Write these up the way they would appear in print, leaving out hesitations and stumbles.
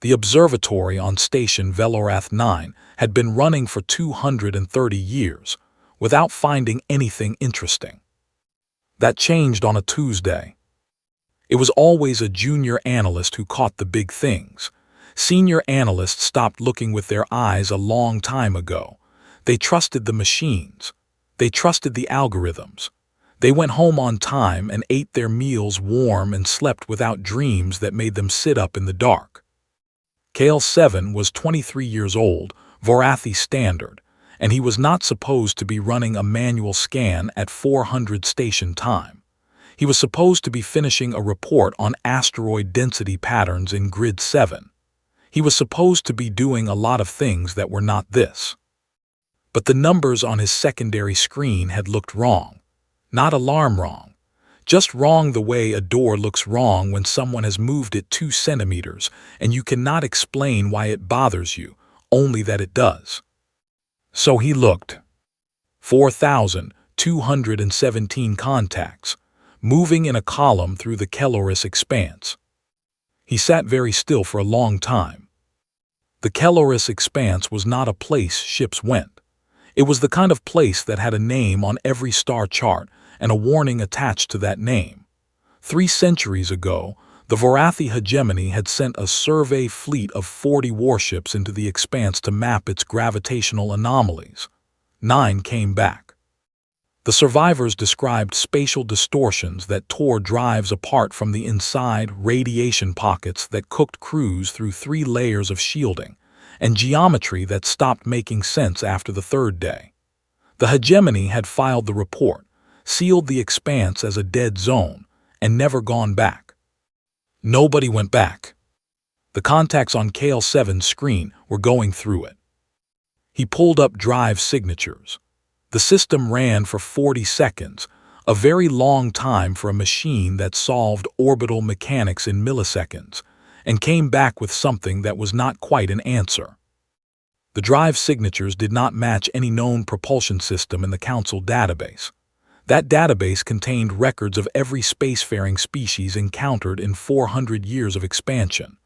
The observatory on station Velorath 9 had been running for 230 years without finding anything interesting. That changed on a Tuesday. It was always a junior analyst who caught the big things. Senior analysts stopped looking with their eyes a long time ago. They trusted the machines. They trusted the algorithms. They went home on time and ate their meals warm and slept without dreams that made them sit up in the dark. KL7 was 23 years old, Vorathi standard, and he was not supposed to be running a manual scan at 400 station time. He was supposed to be finishing a report on asteroid density patterns in Grid 7. He was supposed to be doing a lot of things that were not this. But the numbers on his secondary screen had looked wrong. Not alarm wrong. Just wrong the way a door looks wrong when someone has moved it 2 centimeters and you cannot explain why it bothers you, only that it does. So he looked. 4,217 contacts, moving in a column through the Kelloris expanse. He sat very still for a long time. The Kelloris expanse was not a place ships went. It was the kind of place that had a name on every star chart and a warning attached to that name. 3 centuries ago, the Vorathi hegemony had sent a survey fleet of 40 warships into the expanse to map its gravitational anomalies. 9 came back. The survivors described spatial distortions that tore drives apart from the inside, radiation pockets that cooked crews through 3 layers of shielding, and geometry that stopped making sense after the 3rd day. The hegemony had filed the report, sealed the expanse as a dead zone, and never gone back. Nobody went back. The contacts on KL7's screen were going through it. He pulled up drive signatures. The system ran for 40 seconds, a very long time for a machine that solved orbital mechanics in milliseconds, and came back with something that was not quite an answer. The drive signatures did not match any known propulsion system in the Council database. That database contained records of every spacefaring species encountered in 400 years of expansion.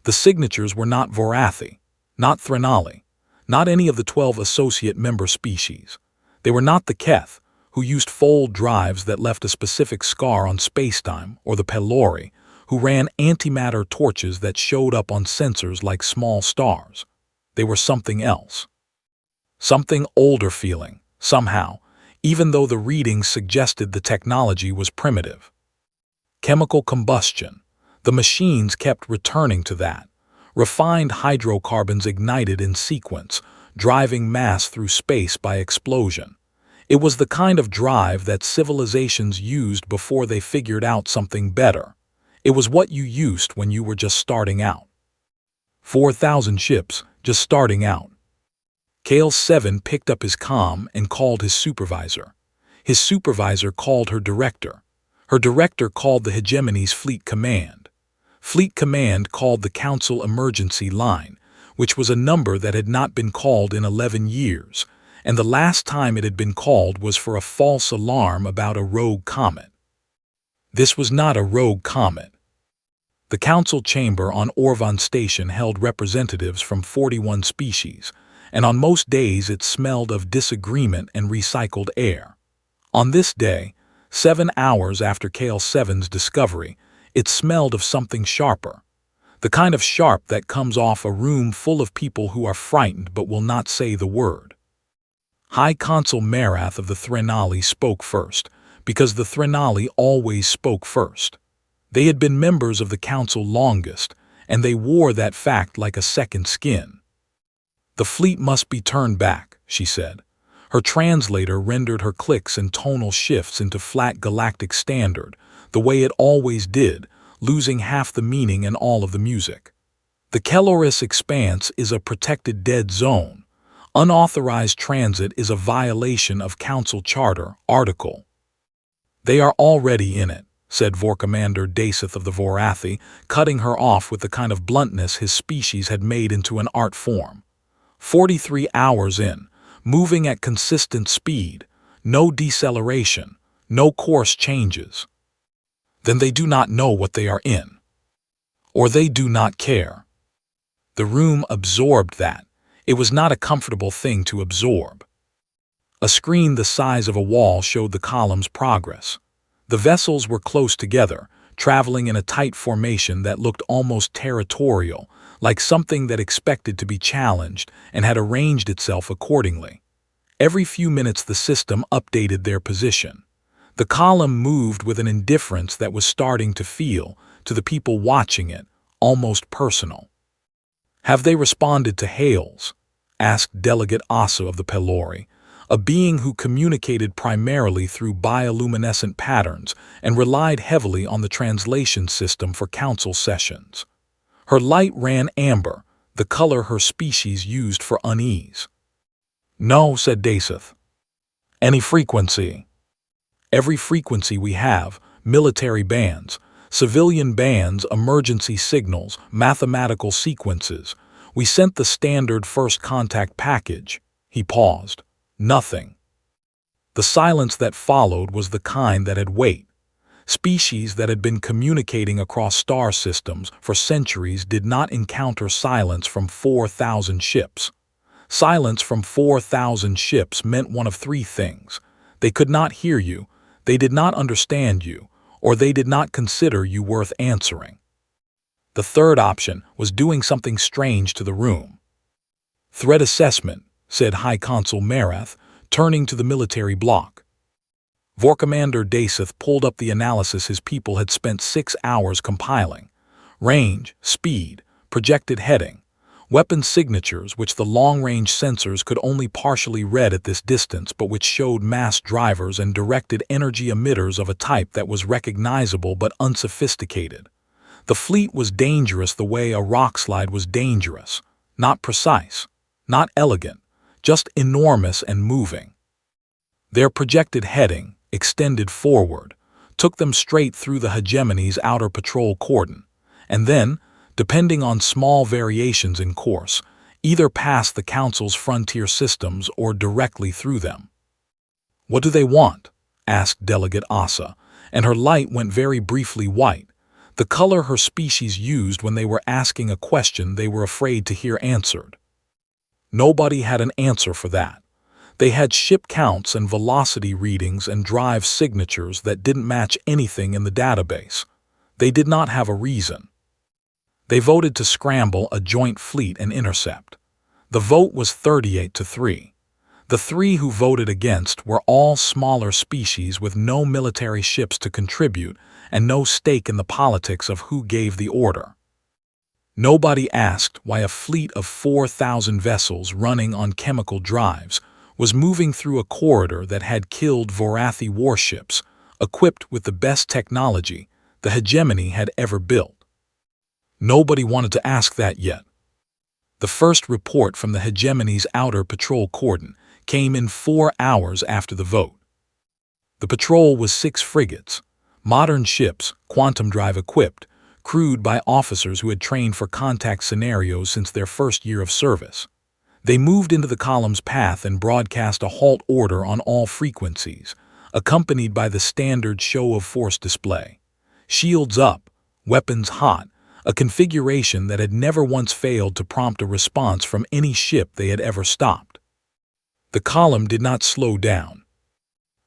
The signatures were not Vorathi, not Threnali, not any of the 12 associate member species. They were not the Keth, who used fold drives that left a specific scar on spacetime, or the Pelori, who ran antimatter torches that showed up on sensors like small stars. They were something else. Something older feeling, somehow, even though the readings suggested the technology was primitive. Chemical combustion. The machines kept returning to that. Refined hydrocarbons ignited in sequence, driving mass through space by explosion. It was the kind of drive that civilizations used before they figured out something better. It was what you used when you were just starting out. 4,000 ships, just starting out. KL7 picked up his comm and called his supervisor. His supervisor called her director. Her director called the hegemony's fleet command. Fleet command called the Council emergency line, which was a number that had not been called in 11 years, and the last time it had been called was for a false alarm about a rogue comet. This was not a rogue comet. The Council chamber on Orvan Station held representatives from 41 species, and on most days it smelled of disagreement and recycled air. On this day, 7 hours after KL7's discovery, it smelled of something sharper. The kind of sharp that comes off a room full of people who are frightened but will not say the word. High Consul Marath of the Threnali spoke first, because the Threnali always spoke first. They had been members of the Council longest, and they wore that fact like a second skin. "The fleet must be turned back," she said. Her translator rendered her clicks and tonal shifts into flat galactic standard, the way it always did, losing half the meaning and all of the music. "The Kelloris expanse is a protected dead zone. Unauthorized transit is a violation of Council Charter, Article." "They are already in it," said Commander Daseth of the Vorathi, cutting her off with the kind of bluntness his species had made into an art form. 43 hours in, moving at consistent speed, no deceleration, no course changes. Then they do not know what they are in. Or they do not care. The room absorbed that. It was not a comfortable thing to absorb. A screen the size of a wall showed the column's progress. The vessels were close together, traveling in a tight formation that looked almost territorial, like something that expected to be challenged and had arranged itself accordingly. Every few minutes the system updated their position. The column moved with an indifference that was starting to feel, to the people watching it, almost personal. "Have they responded to hails?" asked Delegate Asa of the Pelori, a being who communicated primarily through bioluminescent patterns and relied heavily on the translation system for council sessions. Her light ran amber, the color her species used for unease. "No," said Daseth. "Any frequency?" "Every frequency we have, military bands, civilian bands, emergency signals, mathematical sequences. We sent the standard first contact package." He paused. Nothing. The silence that followed was the kind that had weight. Species that had been communicating across star systems for centuries did not encounter silence from 4,000 ships. Silence from 4,000 ships meant one of three things. They could not hear you, they did not understand you, or they did not consider you worth answering. The third option was doing something strange to the room. "Threat assessment," said High Consul Marath, turning to the military block. Vor Commander Daseth pulled up the analysis his people had spent 6 hours compiling. Range, speed, projected heading, weapon signatures which the long-range sensors could only partially read at this distance but which showed mass drivers and directed energy emitters of a type that was recognizable but unsophisticated. The fleet was dangerous the way a rockslide was dangerous, not precise, not elegant, just enormous and moving. Their projected heading, extended forward, took them straight through the hegemony's outer patrol cordon, and then, depending on small variations in course, either past the Council's frontier systems or directly through them. "What do they want?" asked Delegate Asa, and her light went very briefly white, the color her species used when they were asking a question they were afraid to hear answered. Nobody had an answer for that. They had ship counts and velocity readings and drive signatures that didn't match anything in the database. They did not have a reason. They voted to scramble a joint fleet and intercept. The vote was 38-3. The three who voted against were all smaller species with no military ships to contribute and no stake in the politics of who gave the order. Nobody asked why a fleet of 4,000 vessels running on chemical drives was moving through a corridor that had killed Vorathi warships, equipped with the best technology the hegemony had ever built. Nobody wanted to ask that yet. The first report from the hegemony's outer patrol cordon came in 4 hours after the vote. The patrol was 6 frigates, modern ships, quantum drive equipped, crewed by officers who had trained for contact scenarios since their first year of service. They moved into the column's path and broadcast a halt order on all frequencies, accompanied by the standard show of force display. Shields up, weapons hot, a configuration that had never once failed to prompt a response from any ship they had ever stopped. The column did not slow down.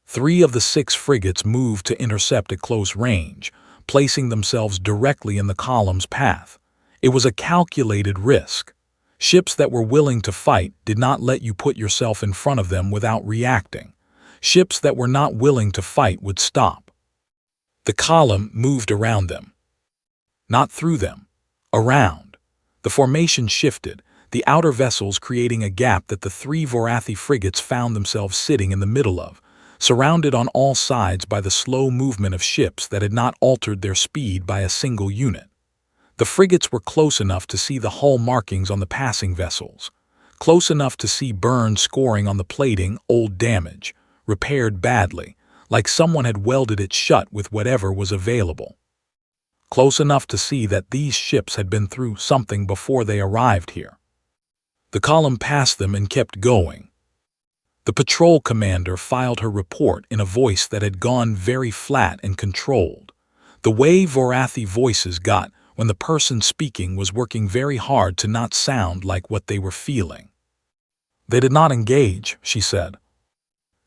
3 of the 6 frigates moved to intercept at close range, placing themselves directly in the column's path. It was a calculated risk. Ships that were willing to fight did not let you put yourself in front of them without reacting. Ships that were not willing to fight would stop. The column moved around them. Not through them. Around. The formation shifted, the outer vessels creating a gap that the 3 Vorathi frigates found themselves sitting in the middle of, surrounded on all sides by the slow movement of ships that had not altered their speed by a single unit. The frigates were close enough to see the hull markings on the passing vessels, close enough to see burn scoring on the plating, old damage, repaired badly, like someone had welded it shut with whatever was available. Close enough to see that these ships had been through something before they arrived here. The column passed them and kept going. The patrol commander filed her report in a voice that had gone very flat and controlled. The way Vorathi voices got when the person speaking was working very hard to not sound like what they were feeling. They did not engage, she said.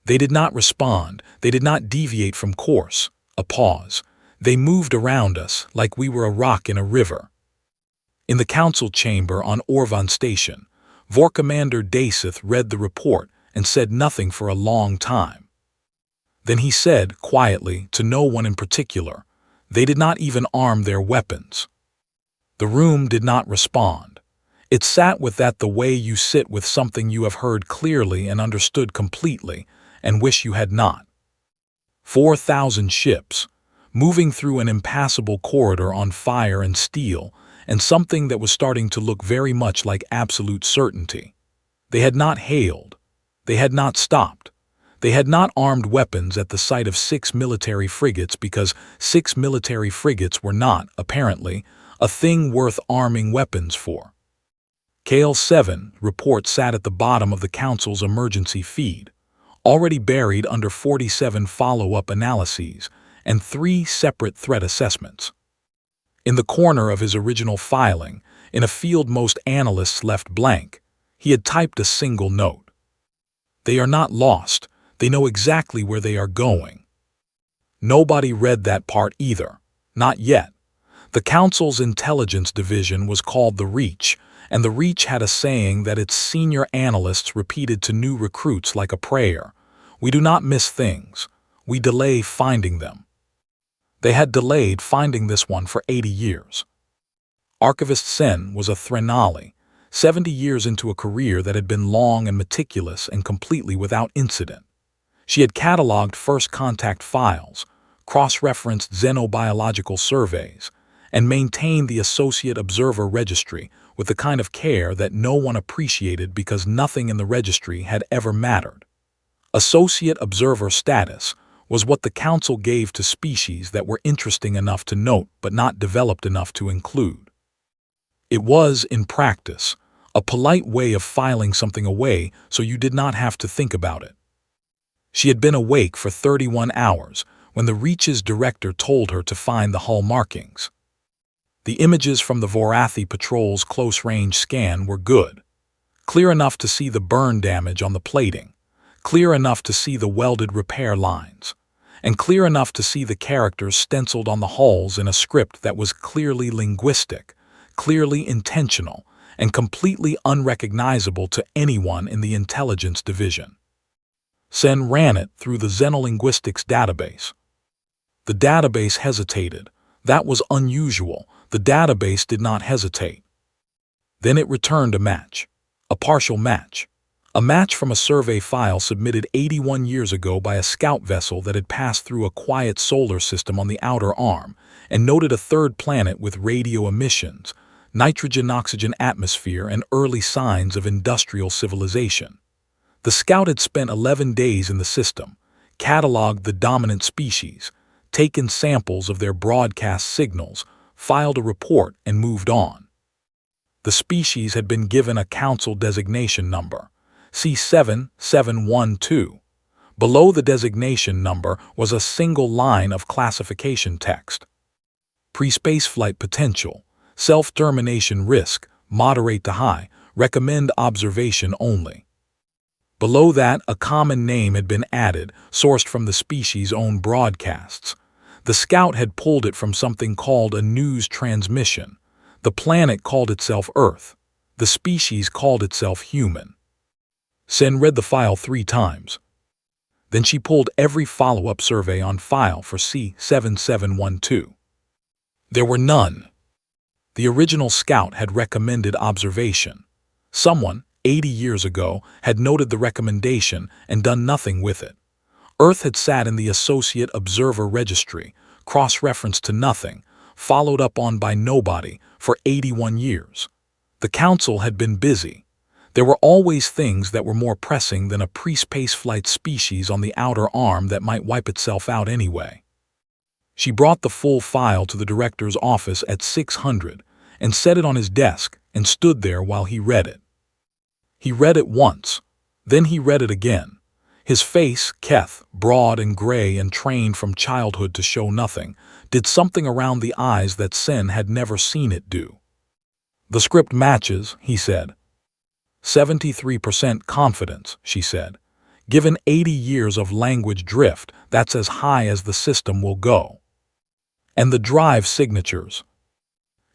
They did not respond. They did not deviate from course. A pause. They moved around us like we were a rock in a river. In the council chamber on Orvan Station, Vor Commander Daseth read the report and said nothing for a long time. Then he said, quietly, to no one in particular, they did not even arm their weapons. The room did not respond. It sat with that the way you sit with something you have heard clearly and understood completely and wish you had not. 4,000 ships, moving through an impassable corridor on fire and steel, and something that was starting to look very much like absolute certainty. They had not hailed. They had not stopped. They had not armed weapons at the sight of 6 military frigates because 6 military frigates were not, apparently, a thing worth arming weapons for. Kale 7 report sat at the bottom of the Council's emergency feed, already buried under 47 follow-up analyses and 3 separate threat assessments. In the corner of his original filing, in a field most analysts left blank, he had typed a single note. They are not lost. They know exactly where they are going. Nobody read that part either. Not yet. The Council's intelligence division was called the Reach, and the Reach had a saying that its senior analysts repeated to new recruits like a prayer. We do not miss things. We delay finding them. They had delayed finding this one for 80 years. Archivist Sen was a Threnali, 70 years into a career that had been long and meticulous and completely without incident. She had cataloged first contact files, cross-referenced xenobiological surveys, and maintained the Associate Observer Registry with the kind of care that no one appreciated because nothing in the registry had ever mattered. Associate Observer status was what the Council gave to species that were interesting enough to note but not developed enough to include. It was, in practice, a polite way of filing something away so you did not have to think about it. She had been awake for 31 hours when the Reach's director told her to find the hull markings. The images from the Vorathi Patrol's close-range scan were good, clear enough to see the burn damage on the plating, clear enough to see the welded repair lines, and clear enough to see the characters stenciled on the hulls in a script that was clearly linguistic, clearly intentional, and completely unrecognizable to anyone in the intelligence division. Sen ran it through the Xenolinguistics database. The database hesitated. That was unusual. The database did not hesitate. Then it returned a match, a partial match. A match from a survey file submitted 81 years ago by a scout vessel that had passed through a quiet solar system on the outer arm and noted a third planet with radio emissions, nitrogen-oxygen atmosphere, and early signs of industrial civilization. The scout had spent 11 days in the system, cataloged the dominant species, taken samples of their broadcast signals, filed a report, and moved on. The species had been given a Council designation number, C7712. Below the designation number was a single line of classification text. Pre-spaceflight potential, self-termination risk, moderate to high, recommend observation only. Below that, a common name had been added, sourced from the species' own broadcasts. The scout had pulled it from something called a news transmission. The planet called itself Earth. The species called itself human. Sen read the file 3 times. Then she pulled every follow-up survey on file for C7712. There were none. The original scout had recommended observation. Someone, 80 years ago, had noted the recommendation and done nothing with it. Earth had sat in the Associate Observer Registry, cross-referenced to nothing, followed up on by nobody, for 81 years. The Council had been busy. There were always things that were more pressing than a pre-spaceflight species on the outer arm that might wipe itself out anyway. She brought the full file to the director's office at 600 and set it on his desk and stood there while he read it. He read it once. Then he read it again. His face, Keth, broad and gray and trained from childhood to show nothing, did something around the eyes that Sen had never seen it do. "The script matches," he said. 73% confidence, she said. "Given 80 years of language drift, that's as high as the system will go." And the drive signatures.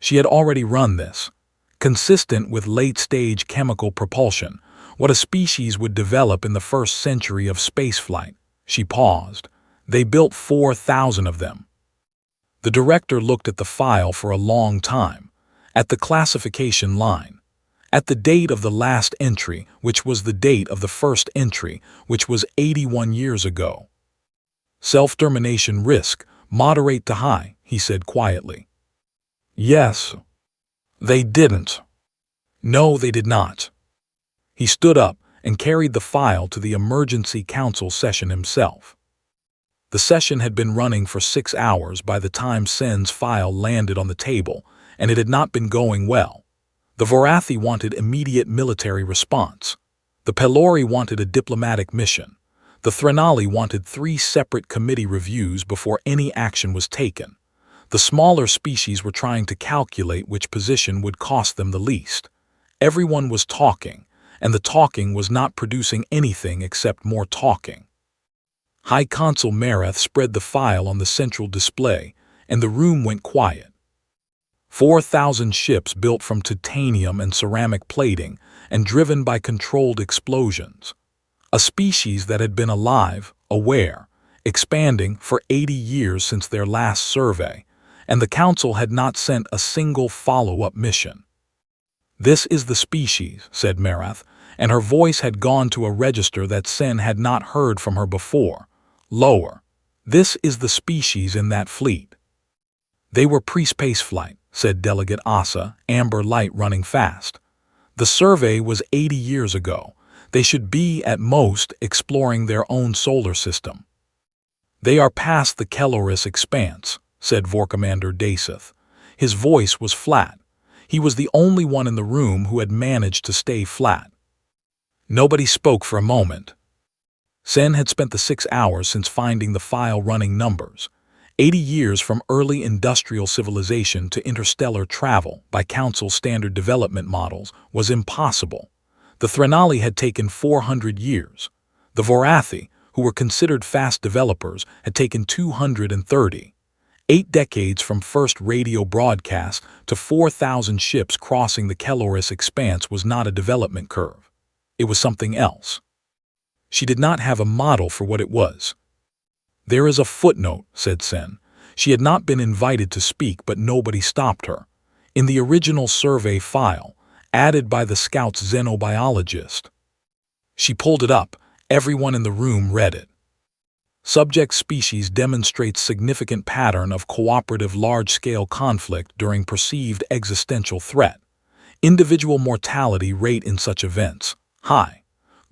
She had already run this. Consistent with late-stage chemical propulsion, what a species would develop in the first century of spaceflight. She paused. They built 4,000 of them. The director looked at the file for a long time, at the classification line, at the date of the last entry, which was the date of the first entry, which was 81 years ago. "Self-termination risk, moderate to high," he said quietly. "Yes." "They didn't." "No, they did not." He stood up and carried the file to the emergency council session himself. The session had been running for 6 hours by the time Sen's file landed on the table, and it had not been going well. The Vorathi wanted immediate military response. The Pelori wanted a diplomatic mission. The Threnali wanted 3 separate committee reviews before any action was taken. The smaller species were trying to calculate which position would cost them the least. Everyone was talking, and the talking was not producing anything except more talking. High Consul Marath spread the file on the central display, and the room went quiet. 4,000 ships built from titanium and ceramic plating and driven by controlled explosions. A species that had been alive, aware, expanding for 80 years since their last survey, and the Council had not sent a single follow-up mission. "This is the species," said Marath, and her voice had gone to a register that Sen had not heard from her before. Lower. "This is the species in that fleet." "They were pre-space flight," said Delegate Asa, amber light running fast. "The survey was 80 years ago. They should be, at most, exploring their own solar system." "They are past the Kelloris expanse," said Vorcommander Daseth. His voice was flat. He was the only one in the room who had managed to stay flat. Nobody spoke for a moment. Sen had spent the 6 hours since finding the file running numbers. 80 years from early industrial civilization to interstellar travel by Council standard development models was impossible. The Threnali had taken 400 years. The Vorathi, who were considered fast developers, had taken 230. 8 decades from first radio broadcast to 4,000 ships crossing the Kelloris expanse was not a development curve. It was something else. She did not have a model for what it was. "There is a footnote," said Sen. She had not been invited to speak, but nobody stopped her. "In the original survey file, added by the Scout's xenobiologist." She pulled it up. Everyone in the room read it. "Subject species demonstrates significant pattern of cooperative large-scale conflict during perceived existential threat. Individual mortality rate in such events, high.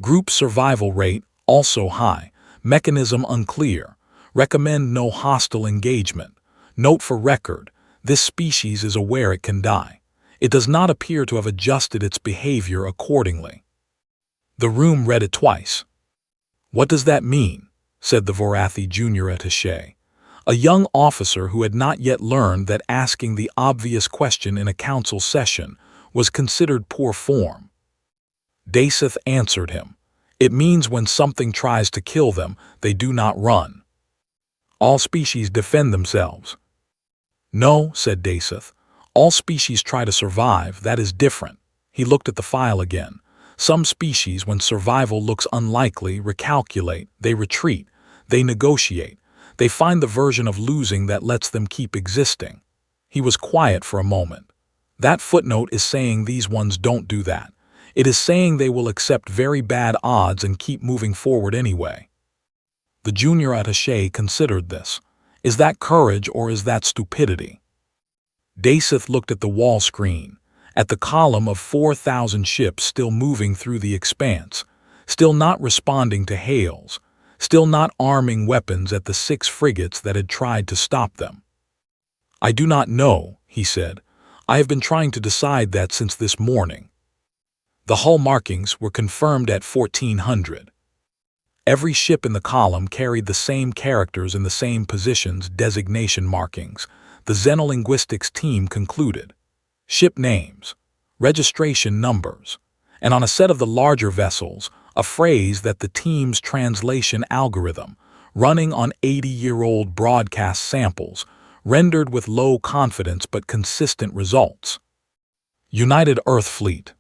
Group survival rate, also high. Mechanism unclear. Recommend no hostile engagement. Note for record, this species is aware it can die. It does not appear to have adjusted its behavior accordingly." The room read it twice. "What does that mean?" said the Vorathi junior attaché, a young officer who had not yet learned that asking the obvious question in a council session was considered poor form. Daseth answered him. "It means when something tries to kill them, they do not run. All species defend themselves." "No," said Daseth. "All species try to survive, that is different." He looked at the file again. "Some species, when survival looks unlikely, recalculate, they retreat, they negotiate, they find the version of losing that lets them keep existing." He was quiet for a moment. "That footnote is saying these ones don't do that. It is saying they will accept very bad odds and keep moving forward anyway." The junior attaché considered this. Is that courage or is that stupidity? Daseth looked at the wall screen, at the column of 4,000 ships still moving through the expanse, still not responding to hails, still not arming weapons at the 6 frigates that had tried to stop them. "I do not know," he said. "I have been trying to decide that since this morning." The hull markings were confirmed at 1400. Every ship in the column carried the same characters in the same positions, designation markings. The xenolinguistics team concluded. Ship names, registration numbers, and on a set of the larger vessels, a phrase that the team's translation algorithm, running on 80-year-old broadcast samples, rendered with low confidence but consistent results. United Earth Fleet.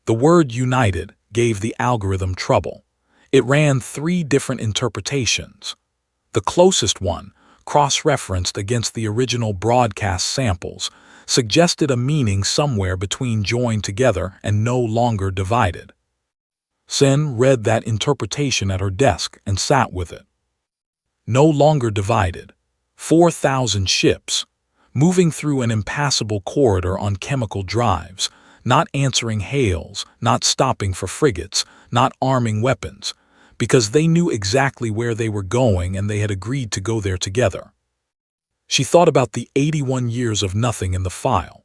The word united gave the algorithm trouble. It ran 3 different interpretations. The closest one, cross-referenced against the original broadcast samples, suggested a meaning somewhere between joined together and no longer divided. Sen read that interpretation at her desk and sat with it. No longer divided. 4,000 ships, moving through an impassable corridor on chemical drives, not answering hails, not stopping for frigates, not arming weapons, because they knew exactly where they were going and they had agreed to go there together. She thought about the 81 years of nothing in the file.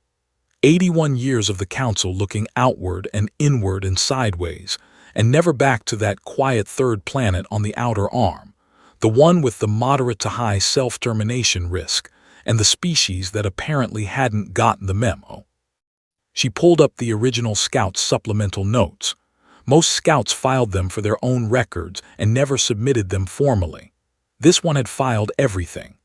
81 years of the Council looking outward and inward and sideways, and never back to that quiet third planet on the outer arm, the one with the moderate to high self-termination risk, and the species that apparently hadn't gotten the memo. She pulled up the original Scouts' supplemental notes. Most Scouts filed them for their own records and never submitted them formally. This one had filed everything.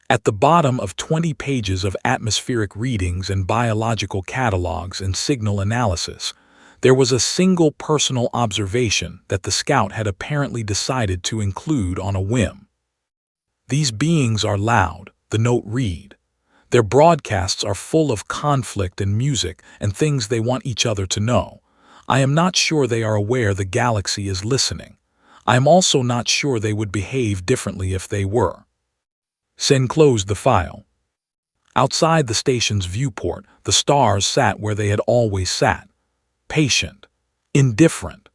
At the bottom of 20 pages of atmospheric readings and biological catalogs and signal analysis, there was a single personal observation that the Scout had apparently decided to include on a whim. These beings are loud, the note read. Their broadcasts are full of conflict and music and things they want each other to know. I am not sure they are aware the galaxy is listening. I am also not sure they would behave differently if they were. Sen closed the file. Outside the station's viewport, the stars sat where they had always sat. Patient, indifferent,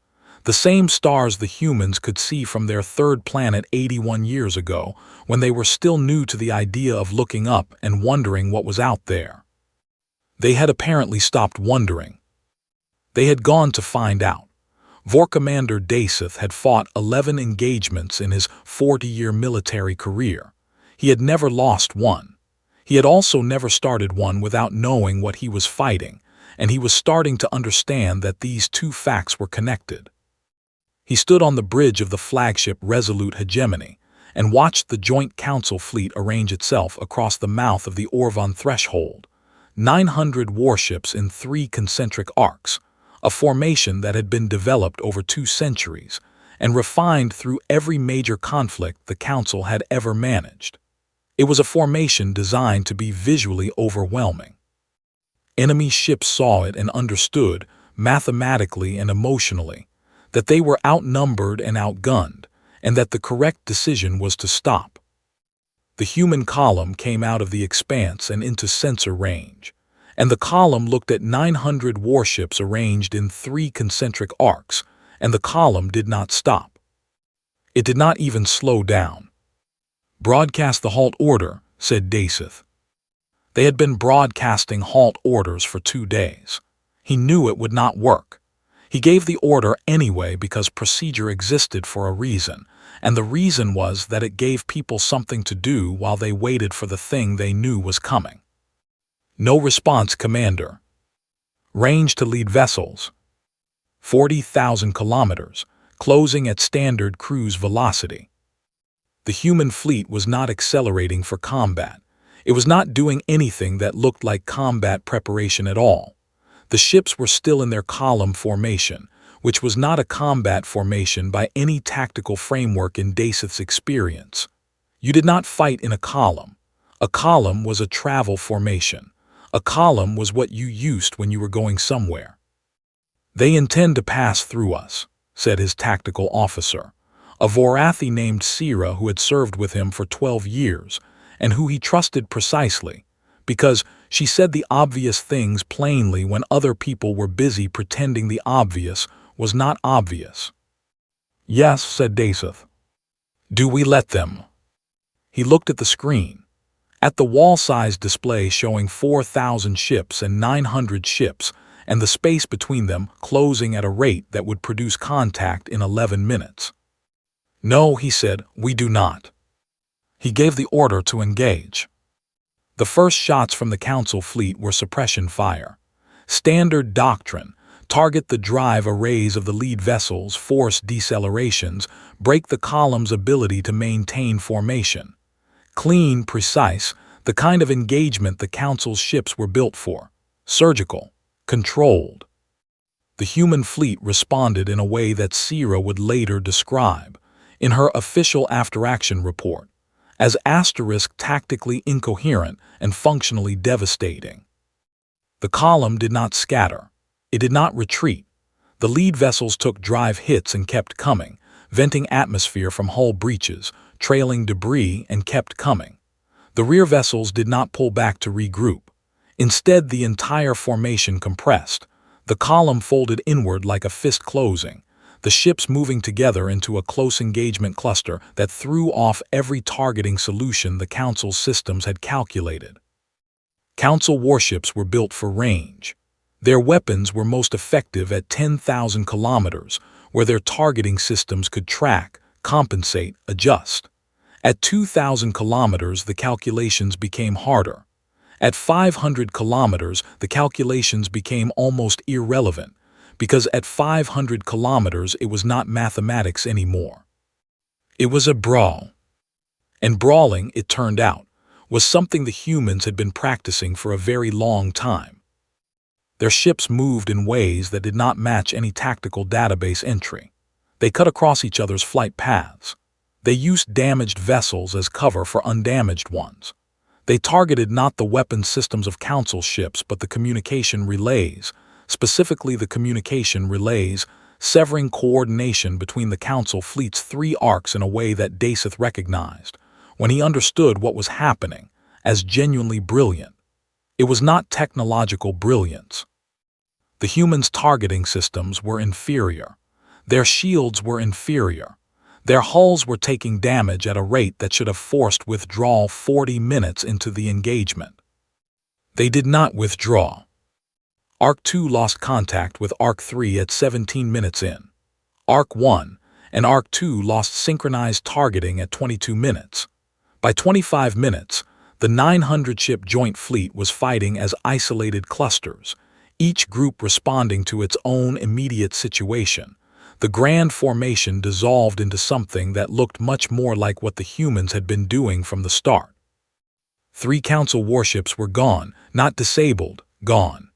the same stars the humans could see from their third planet 81 years ago, when they were still new to the idea of looking up and wondering what was out there. They had apparently stopped wondering. They had gone to find out. Vor Commander Daseth had fought 11 engagements in his 40-year military career. He had never lost one. He had also never started one without knowing what he was fighting, and he was starting to understand that these 2 facts were connected. He stood on the bridge of the flagship Resolute Hegemony and watched the Joint Council fleet arrange itself across the mouth of the Orvon threshold. 900 warships in 3 concentric arcs, a formation that had been developed over 2 centuries and refined through every major conflict the Council had ever managed. It was a formation designed to be visually overwhelming. Enemy ships saw it and understood, mathematically and emotionally, that they were outnumbered and outgunned, and that the correct decision was to stop. The human column came out of the expanse and into sensor range, and the column looked at 900 warships arranged in 3 concentric arcs, and the column did not stop. It did not even slow down. "Broadcast the halt order," said Daseth. They had been broadcasting halt orders for 2 days. He knew it would not work. He gave the order anyway because procedure existed for a reason, and the reason was that it gave people something to do while they waited for the thing they knew was coming. No response, Commander. Range to lead vessels. 40,000 kilometers, closing at standard cruise velocity. The human fleet was not accelerating for combat. It was not doing anything that looked like combat preparation at all. The ships were still in their column formation, which was not a combat formation by any tactical framework in Daseth's experience. You did not fight in a column. A column was a travel formation. A column was what you used when you were going somewhere. "They intend to pass through us," said his tactical officer, a Vorathi named Sira who had served with him for 12 years, and who he trusted precisely, because she said the obvious things plainly when other people were busy pretending the obvious was not obvious. "Yes," said Daseth. "Do we let them?" He looked at the screen. At the wall-sized display showing 4,000 ships and 900 ships, and the space between them closing at a rate that would produce contact in 11 minutes. "No," he said, "we do not." He gave the order to engage. The first shots from the Council fleet were suppression fire. Standard doctrine: target the drive arrays of the lead vessels, force decelerations, break the column's ability to maintain formation. Clean, precise, the kind of engagement the Council's ships were built for. Surgical, controlled. The human fleet responded in a way that Sira would later describe, in her official after-action report, as tactically incoherent and functionally devastating. The column did not scatter. It did not retreat. The lead vessels took drive hits and kept coming, venting atmosphere from hull breaches, trailing debris, and kept coming. The rear vessels did not pull back to regroup. Instead, the entire formation compressed. The column folded inward like a fist closing, the ships moving together into a close engagement cluster that threw off every targeting solution the Council's systems had calculated. Council warships were built for range. Their weapons were most effective at 10,000 kilometers, where their targeting systems could track, compensate, adjust. At 2,000 kilometers, the calculations became harder. At 500 kilometers, the calculations became almost irrelevant, because at 500 kilometers it was not mathematics anymore. It was a brawl. And brawling, it turned out, was something the humans had been practicing for a very long time. Their ships moved in ways that did not match any tactical database entry. They cut across each other's flight paths. They used damaged vessels as cover for undamaged ones. They targeted not the weapon systems of Council ships but the communication relays, specifically the communication relays, severing coordination between the Council fleet's three arcs in a way that Daseth recognized, when he understood what was happening, as genuinely brilliant. It was not technological brilliance. The humans' targeting systems were inferior. Their shields were inferior. Their hulls were taking damage at a rate that should have forced withdrawal 40 minutes into the engagement. They did not withdraw. Arc 2 lost contact with Arc 3 at 17 minutes in. Arc 1 and Arc 2 lost synchronized targeting at 22 minutes. By 25 minutes, the 900-ship joint fleet was fighting as isolated clusters, each group responding to its own immediate situation. The grand formation dissolved into something that looked much more like what the humans had been doing from the start. 3 Council warships were gone, not disabled, gone.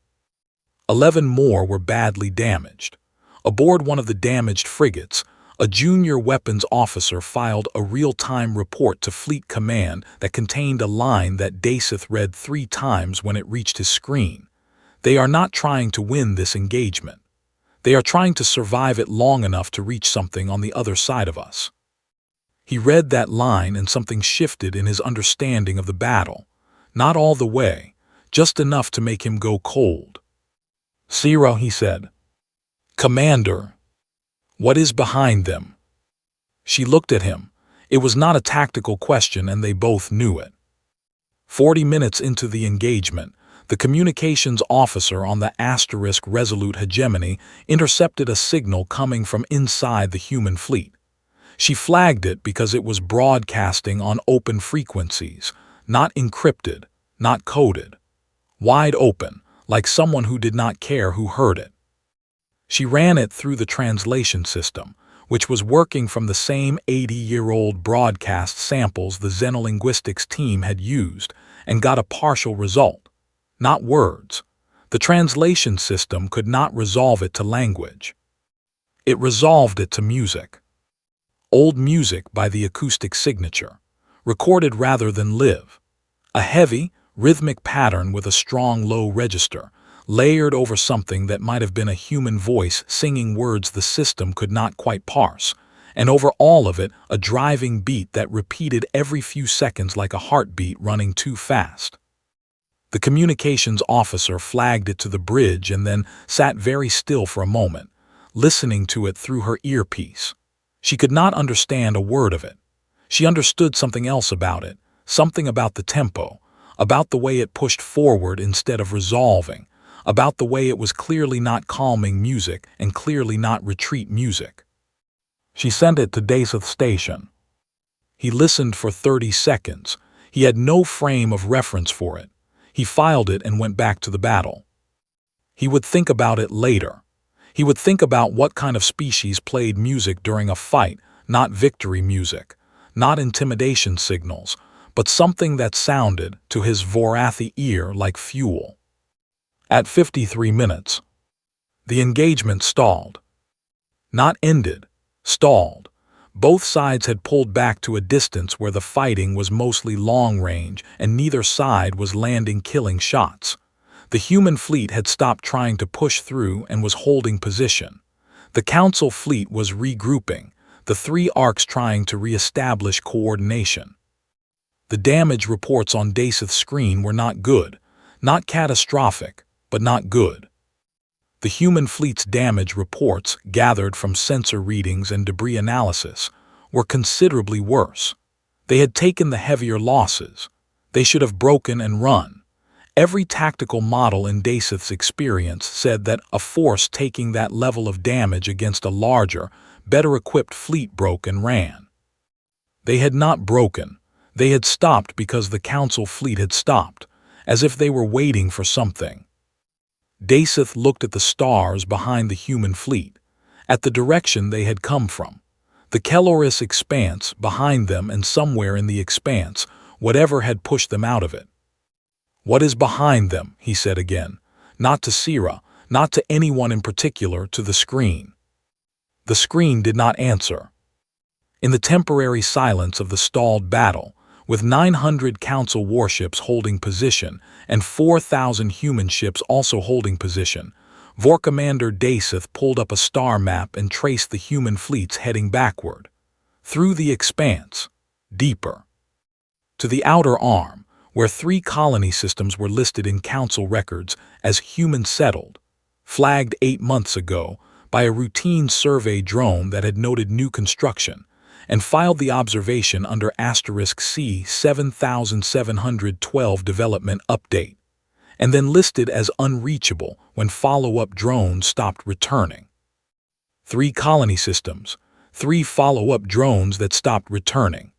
11 more were badly damaged. Aboard one of the damaged frigates, a junior weapons officer filed a real-time report to Fleet Command that contained a line that Daseth read 3 times when it reached his screen. "They are not trying to win this engagement. They are trying to survive it long enough to reach something on the other side of us." He read that line and something shifted in his understanding of the battle. Not all the way, just enough to make him go cold. "Sira," he said. "Commander, what is behind them?" She looked at him. It was not a tactical question and they both knew it. 40 minutes into the engagement, the communications officer on the * Resolute Hegemony intercepted a signal coming from inside the human fleet. She flagged it because it was broadcasting on open frequencies, not encrypted, not coded. Wide open, like someone who did not care who heard it. She ran it through the translation system, which was working from the same 80-year-old broadcast samples the xenolinguistics team had used, and got a partial result. Not words. The translation system could not resolve it to language. It resolved it to music. Old music by the acoustic signature, recorded rather than live. A heavy, rhythmic pattern with a strong low register, layered over something that might have been a human voice singing words the system could not quite parse, and over all of it a driving beat that repeated every few seconds like a heartbeat running too fast. The communications officer flagged it to the bridge and then sat very still for a moment, listening to it through her earpiece. She could not understand a word of it. She understood something else about it, something about the tempo, about the way it pushed forward instead of resolving, about the way it was clearly not calming music and clearly not retreat music. She sent it to Daseth Station. He listened for 30 seconds. He had no frame of reference for it. He filed it and went back to the battle. He would think about it later. He would think about what kind of species played music during a fight, not victory music, not intimidation signals, but something that sounded, to his Vorathi ear, like fuel. At 53 minutes, the engagement stalled. Not ended, stalled. Both sides had pulled back to a distance where the fighting was mostly long-range and neither side was landing killing shots. The human fleet had stopped trying to push through and was holding position. The Council fleet was regrouping, the three arcs trying to re-establish coordination. The damage reports on Daseth's screen were not good, not catastrophic, but not good. The human fleet's damage reports, gathered from sensor readings and debris analysis, were considerably worse. They had taken the heavier losses. They should have broken and run. Every tactical model in Daseth's experience said that a force taking that level of damage against a larger, better-equipped fleet broke and ran. They had not broken. They had stopped because the Council fleet had stopped, as if they were waiting for something. Daseth looked at the stars behind the human fleet, at the direction they had come from. The Kelloris expanse behind them, and somewhere in the expanse, whatever had pushed them out of it. "What is behind them?" he said again, not to Sira, not to anyone in particular, to the screen. The screen did not answer. In the temporary silence of the stalled battle, with 900 Council warships holding position and 4,000 human ships also holding position, Vor Commander Daseth pulled up a star map and traced the human fleets heading backward, through the expanse, deeper, to the outer arm, where 3 colony systems were listed in Council records as human settled, flagged 8 months ago by a routine survey drone that had noted new construction, and filed the observation under *C 7712 development update, and then listed as unreachable when follow-up drones stopped returning. 3 colony systems, 3 follow-up drones that stopped returning.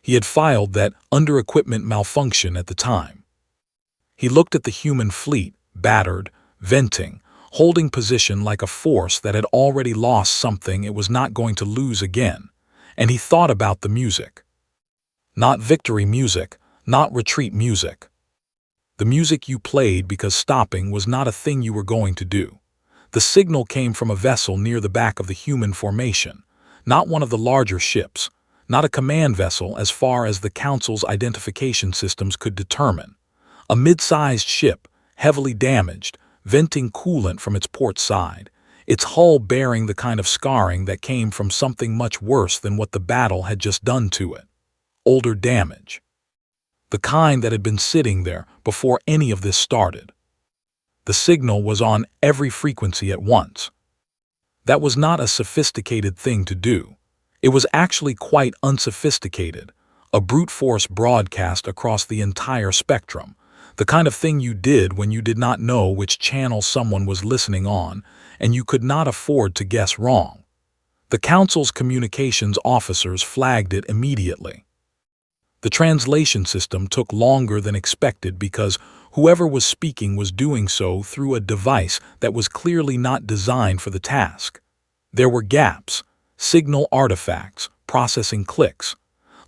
He had filed that under-equipment malfunction at the time. He looked at the human fleet, battered, venting, holding position like a force that had already lost something it was not going to lose again, and he thought about the music. Not victory music, not retreat music. The music you played because stopping was not a thing you were going to do. The signal came from a vessel near the back of the human formation, not one of the larger ships, not a command vessel as far as the Council's identification systems could determine. A mid-sized ship, heavily damaged, venting coolant from its port side, its hull bearing the kind of scarring that came from something much worse than what the battle had just done to it. Older damage. The kind that had been sitting there before any of this started. The signal was on every frequency at once. That was not a sophisticated thing to do. It was actually quite unsophisticated, a brute force broadcast across the entire spectrum, the kind of thing you did when you did not know which channel someone was listening on, and you could not afford to guess wrong. The Council's communications officers flagged it immediately. The translation system took longer than expected because whoever was speaking was doing so through a device that was clearly not designed for the task. There were gaps, signal artifacts, processing clicks,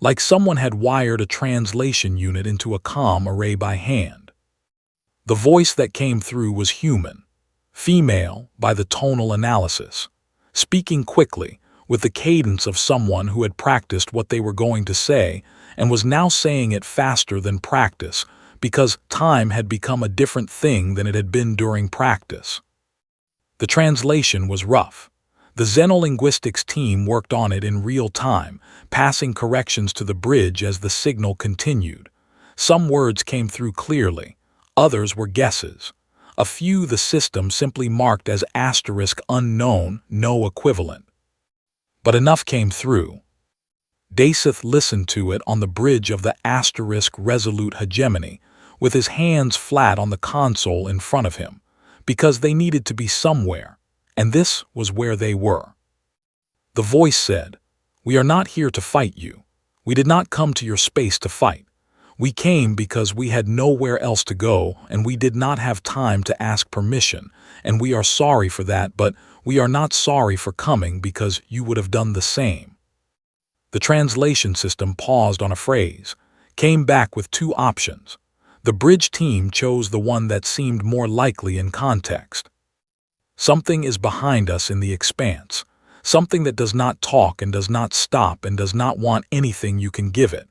like someone had wired a translation unit into a comm array by hand. The voice that came through was human, female by the tonal analysis, speaking quickly, with the cadence of someone who had practiced what they were going to say and was now saying it faster than practice because time had become a different thing than it had been during practice. The translation was rough. The xenolinguistics team worked on it in real time, passing corrections to the bridge as the signal continued. Some words came through clearly, others were guesses. A few the system simply marked as *unknown, no equivalent. But enough came through. Daseth listened to it on the bridge of the *resolute hegemony, with his hands flat on the console in front of him, because they needed to be somewhere. And this was where they were. The voice said, "We are not here to fight you. We did not come to your space to fight. We came because we had nowhere else to go, and we did not have time to ask permission, and we are sorry for that, but we are not sorry for coming because you would have done the same." The translation system paused on a phrase, came back with two options. The bridge team chose the one that seemed more likely in context. Something is behind us in the expanse, something that does not talk and does not stop and does not want anything you can give it.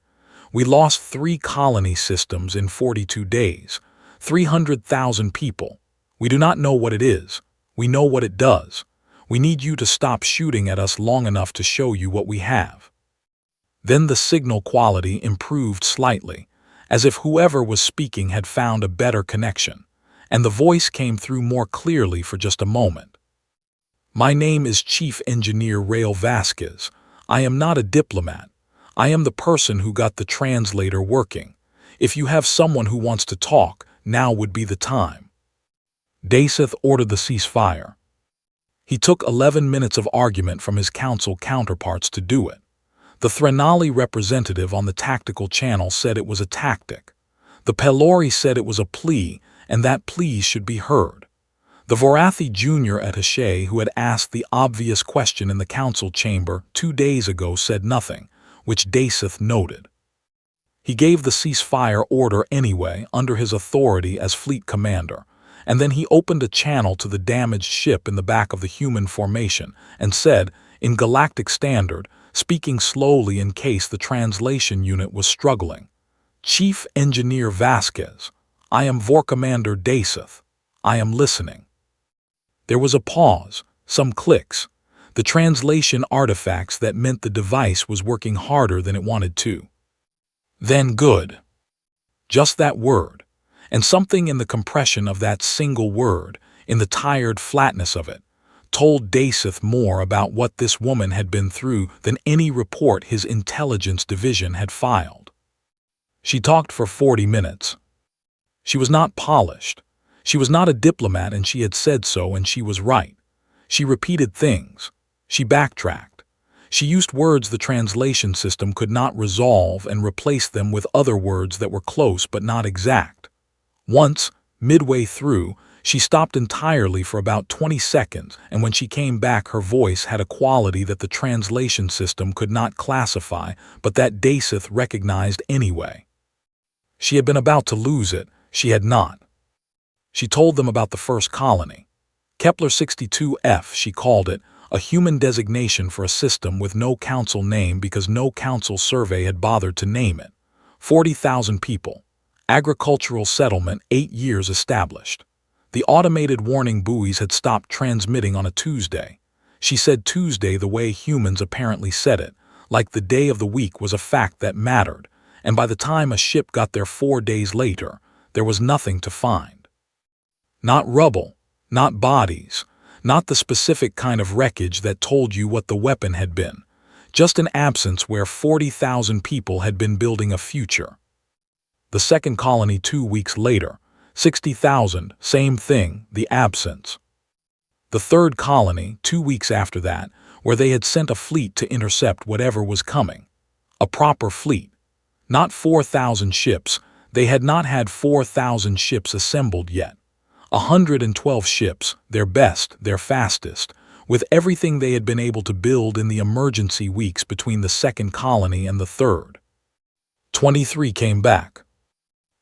We lost 3 colony systems in 42 days, 300,000 people. We do not know what it is. We know what it does. We need you to stop shooting at us long enough to show you what we have. Then the signal quality improved slightly, as if whoever was speaking had found a better connection, and the voice came through more clearly for just a moment. "My name is Chief Engineer Rael Vasquez. I am not a diplomat. I am the person who got the translator working. If you have someone who wants to talk, now would be the time." Daseth ordered the ceasefire. He took 11 minutes of argument from his council counterparts to do it. The Threnali representative on the tactical channel said it was a tactic. The Pelori said it was a plea, and that pleas should be heard. The Vorathi Jr. at HFY, who had asked the obvious question in the council chamber 2 days ago, said nothing, which Daseth noted. He gave the ceasefire order anyway under his authority as fleet commander, and then he opened a channel to the damaged ship in the back of the human formation and said, in Galactic Standard, speaking slowly in case the translation unit was struggling, "Chief Engineer Vasquez, I am Vorcommander Daseth. I am listening." There was a pause, some clicks, the translation artifacts that meant the device was working harder than it wanted to. Then good. Just that word, and something in the compression of that single word, in the tired flatness of it, told Daseth more about what this woman had been through than any report his intelligence division had filed. She talked for 40 minutes. She was not polished. She was not a diplomat, and she had said so, and she was right. She repeated things. She backtracked. She used words the translation system could not resolve and replaced them with other words that were close but not exact. Once, midway through, she stopped entirely for about 20 seconds, and when she came back her voice had a quality that the translation system could not classify, but that Daseth recognized anyway. She had been about to lose it. She had not. She told them about the first colony. Kepler 62F, she called it, a human designation for a system with no council name because no council survey had bothered to name it. 40,000 people. Agricultural settlement, 8 years established. The automated warning buoys had stopped transmitting on a Tuesday. She said Tuesday the way humans apparently said it, like the day of the week was a fact that mattered, and by the time a ship got there 4 days later, there was nothing to find. Not rubble, not bodies, not the specific kind of wreckage that told you what the weapon had been, just an absence where 40,000 people had been building a future. The second colony 2 weeks later, 60,000, same thing, the absence. The third colony, 2 weeks after that, where they had sent a fleet to intercept whatever was coming. A proper fleet. Not 4,000 ships, they had not had 4,000 ships assembled yet. 112 ships, their best, their fastest, with everything they had been able to build in the emergency weeks between the second colony and the third. 23 came back.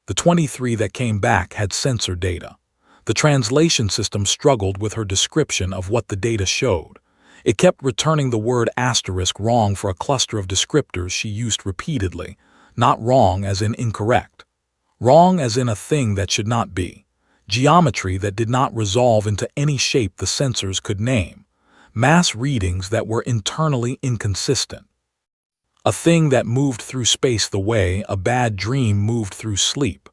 The 23 that came back had sensor data. The translation system struggled with her description of what the data showed. It kept returning the word asterisk wrong for a cluster of descriptors she used repeatedly, not wrong as in incorrect. Wrong as in a thing that should not be. Geometry that did not resolve into any shape the sensors could name. Mass readings that were internally inconsistent. A thing that moved through space the way a bad dream moved through sleep.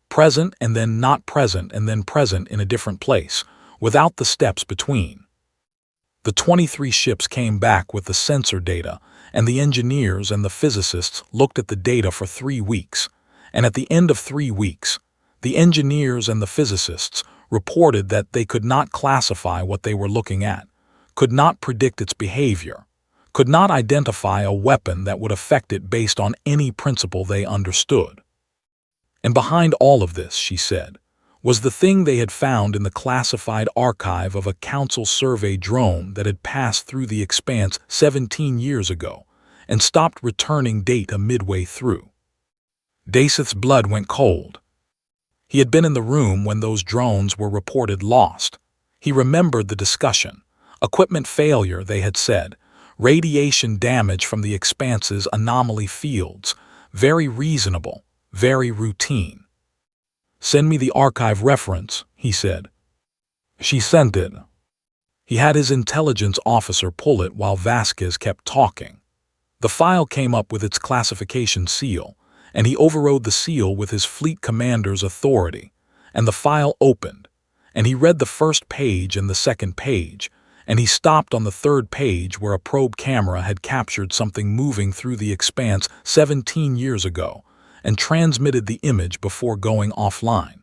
Present and then not present and then present in a different place, without the steps between. The 23 ships came back with the sensor data, and the engineers and the physicists looked at the data for 3 weeks, and at the end of 3 weeks, the engineers and the physicists reported that they could not classify what they were looking at, could not predict its behavior. could not identify a weapon that would affect it based on any principle they understood. And behind all of this, she said, was the thing they had found in the classified archive of a council survey drone that had passed through the expanse 17 years ago and stopped returning data midway through. Daseth's blood went cold. He had been in the room when those drones were reported lost. He remembered the discussion. Equipment failure, they had said. Radiation damage from the expanse's anomaly fields. Very reasonable, very routine. "Send me the archive reference," he said. She sent it. He had his intelligence officer pull it while Vasquez kept talking. The file came up with its classification seal, and he overrode the seal with his fleet commander's authority, and the file opened, and he read the first page and the second page, and he stopped on the third page where a probe camera had captured something moving through the expanse 17 years ago, and transmitted the image before going offline.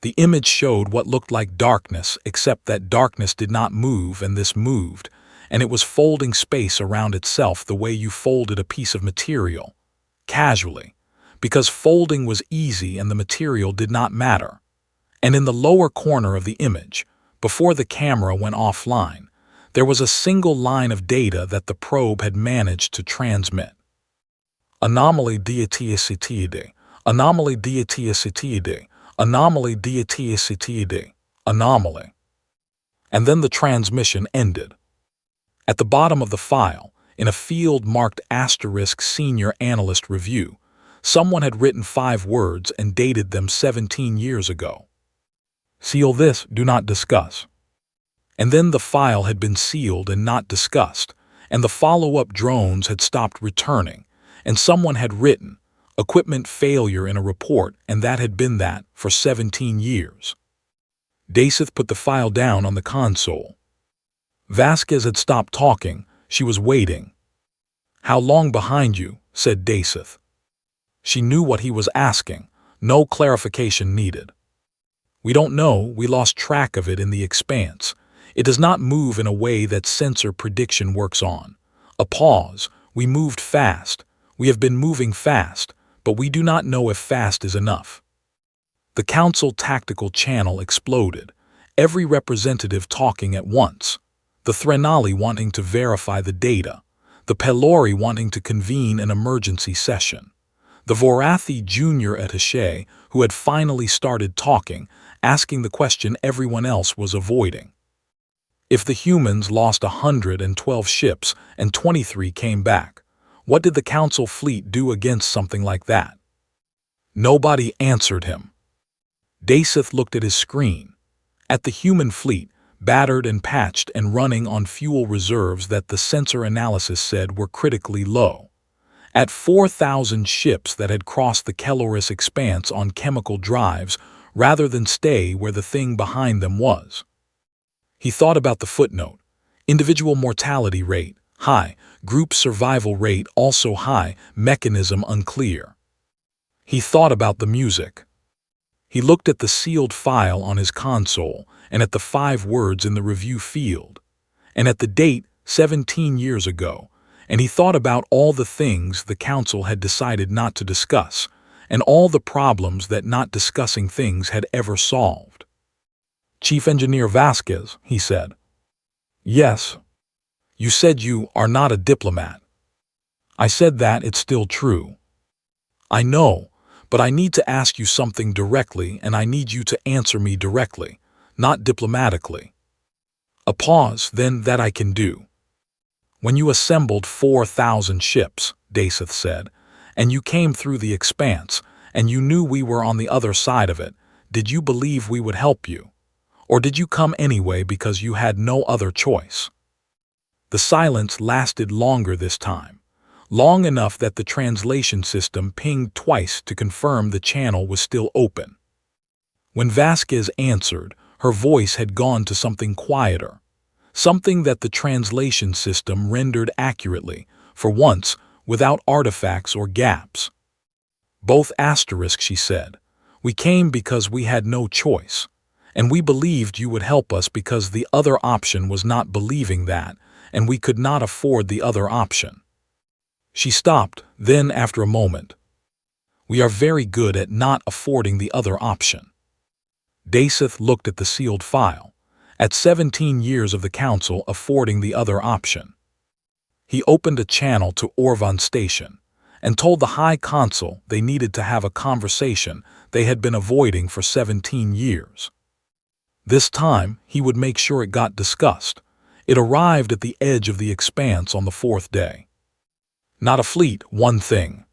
The image showed what looked like darkness, except that darkness did not move and this moved, and it was folding space around itself the way you folded a piece of material, casually, because folding was easy and the material did not matter. And in the lower corner of the image, before the camera went offline, there was a single line of data that the probe had managed to transmit. Anomaly diateicitidae, anomaly diateicitidae, anomaly diateicitidae, anomaly. And then the transmission ended. At the bottom of the file, in a field marked * senior analyst review, someone had written 5 words and dated them 17 years ago. "Seal this, do not discuss." And then the file had been sealed and not discussed, and the follow-up drones had stopped returning, and someone had written, "equipment failure" in a report, and that had been that for 17 years. Daseth put the file down on the console. Vasquez had stopped talking. She was waiting. "How long behind you?" said Daseth. She knew what he was asking. No clarification needed. "We don't know. We lost track of it in the expanse. It does not move in a way that sensor prediction works on." A pause. "We moved fast. We have been moving fast, but we do not know if fast is enough." The council tactical channel exploded, every representative talking at once. The Threnali wanting to verify the data, the Pelori wanting to convene an emergency session, the Vorathi Jr. attaché, who had finally started talking, asking the question everyone else was avoiding. If the humans lost 112 ships and 23 came back, what did the council fleet do against something like that? Nobody answered him. Daseth looked at his screen, at the human fleet, battered and patched and running on fuel reserves that the sensor analysis said were critically low, at 4,000 ships that had crossed the Kelloris expanse on chemical drives rather than stay where the thing behind them was. He thought about the footnote. Individual mortality rate, high. Group survival rate, also high. Mechanism unclear. He thought about the music. He looked at the sealed file on his console and at the 5 words in the review field, and at the date 17 years ago, and he thought about all the things the council had decided not to discuss, and all the problems that not discussing things had ever solved. "Chief Engineer Vasquez," he said. "Yes." "You said you are not a diplomat." "I said that. It's still true." "I know, but I need to ask you something directly, and I need you to answer me directly, not diplomatically." A pause, then that I can do. "When you assembled 4,000 ships," Daseth said, "and you came through the expanse, and you knew we were on the other side of it, did you believe we would help you? Or did you come anyway because you had no other choice?" The silence lasted longer this time, long enough that the translation system pinged twice to confirm the channel was still open. When Vasquez answered, her voice had gone to something quieter, something that the translation system rendered accurately, for once, without artifacts or gaps. "Both asterisks," she said. "We came because we had no choice, and we believed you would help us because the other option was not believing that, and we could not afford the other option. She stopped, then after a moment, "We are very good at not affording the other option." Daseth looked at the sealed file, at 17 years of the Council affording the other option. He opened a channel to Orvan Station and told the High Consul they needed to have a conversation they had been avoiding for 17 years. This time, he would make sure it got discussed. It arrived at the edge of the expanse on the 4th day. Not a fleet, one thing.